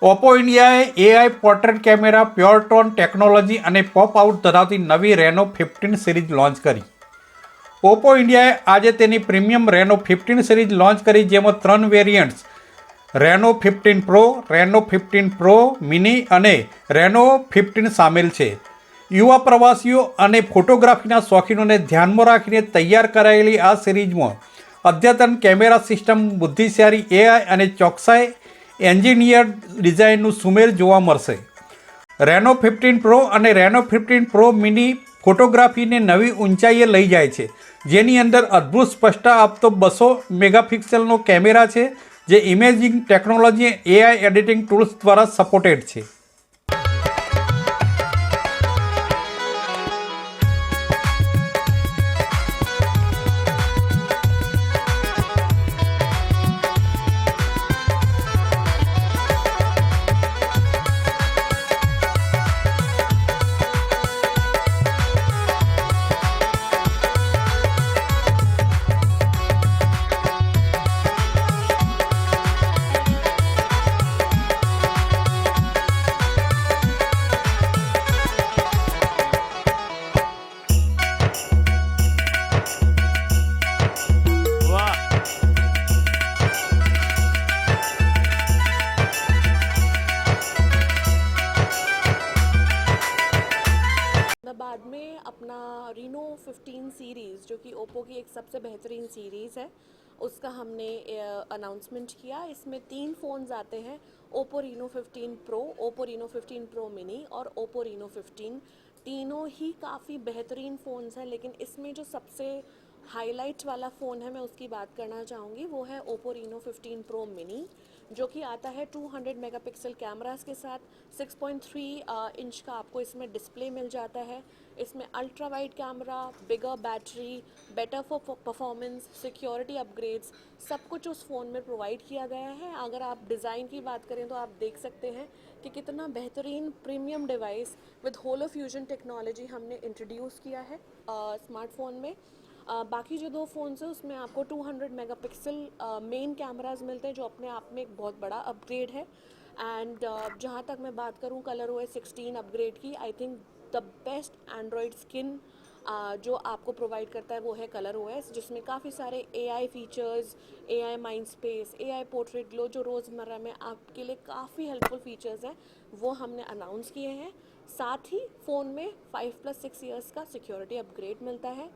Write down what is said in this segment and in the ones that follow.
Oppo ઇન્ડિયાએ AI portrait camera, પ્યોરટોન technology અને pop out ધરાવતી નવી રેનો 15 સિરીઝ લોન્ચ કરી. ઓપ્પો ઇન્ડિયાએ આજે તેની પ્રીમિયમ રેનો 15 સિરીઝ લોન્ચ કરી, જેમાં 3 વેરિયન્ટ્સ રેનો 15 પ્રો, રેનો 15 પ્રો મિની અને રેનો 15 સામેલ છે. યુવા પ્રવાસીઓ અને ફોટોગ્રાફીના શોખીનોને ધ્યાનમાં રાખીને તૈયાર કરાયેલી આ સિરીઝમાં અદ્યતન કેમેરા સિસ્ટમ, બુદ્ધિશાળી એઆઈ અને ચોકસાઈ એન્જિનિયર્ડ ડિઝાઇનનું સુમેળ જોવા મળશે. રેનો 15 પ્રો અને રેનો 15 પ્રો મિની ફોટોગ્રાફીને નવી ઊંચાઈએ લઈ જાય છે, જેની અંદર અદ્ભુત સ્પષ્ટતા આપતો 200 મેગાપિક્સેલનો કેમેરા છે, જે imaging technology AI editing tools દ્વારા સપોર્ટેડ છે. बाद में अपना रीनो 15 सीरीज़, जो कि ओप्पो की एक सबसे बेहतरीन सीरीज़ है, उसका हमने अनाउंसमेंट किया. इसमें 3 फ़ोन्स आते हैं: Oppo Reno 15 pro, Oppo Reno 15 pro mini और ओप्पो रीनो 15. तीनों ही काफ़ी बेहतरीन फ़ोन्स हैं, लेकिन इसमें जो सबसे हाईलाइट वाला फ़ोन है, मैं उसकी बात करना चाहूँगी, वो है ओप्पो रीनो 15 प्रो मिनी, जो कि आता है 200 मेगापिक्सल कैमरास के साथ. 6.3 इंच का आपको इसमें डिस्प्ले मिल जाता है. इसमें ultra wide camera, bigger battery, better for performance, security upgrades, सब कुछ उस फ़ोन में प्रोवाइड किया गया है. अगर आप डिज़ाइन की बात करें तो आप देख सकते हैं कि कितना बेहतरीन premium device with holo fusion technology हमने इंट्रोड्यूस किया है स्मार्टफोन में. बाकी जो 2 फ़ोन्स हैं उसमें आपको 200 मेगापिक्सल मेन कैमरास मिलते हैं, जो अपने आप में एक बहुत बड़ा अपग्रेड है. एंड जहाँ तक मैं बात करूँ ColorOS 16 अपग्रेड की, I think the best Android skin जो आपको प्रोवाइड करता है वो है ColorOS, जिसमें काफ़ी सारे AI features, AI mind space, AI portrait glow, जो रोज़मर्रा में आपके लिए काफ़ी हेल्पफुल फीचर्स हैं, वो हमने अनाउंस किए हैं. साथ ही फ़ोन में 5+6 ईयर्स का सिक्योरिटी अपग्रेड मिलता है.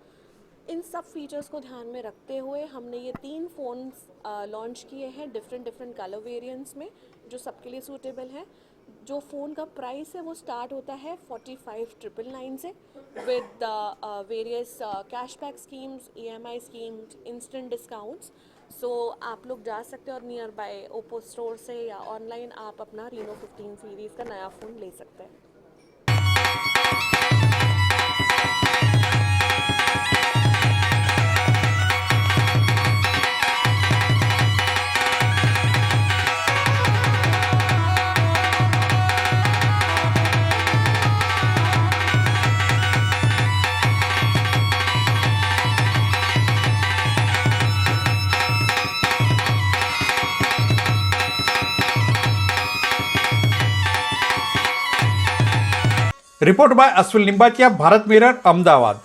इन सब फीचर्स को ध्यान में रखते हुए हमने ये 3 फ़ोन्स लॉन्च किए हैं डिफरेंट कलर वेरिएंट्स में, जो सबके लिए सूटेबल है. जो फ़ोन का प्राइस है वो स्टार्ट होता है 45,999 से, with various cashback schemes, EMI schemes, instant discounts. So आप लोग जा सकते हैं और नियर बाय ओप्पो स्टोर से या ऑनलाइन आप अपना रीनो 15 सीरीज़ का नया फ़ोन ले सकते हैं. Report by Ashwin Limbachiya, Bharat Mirror, Ahmedabad.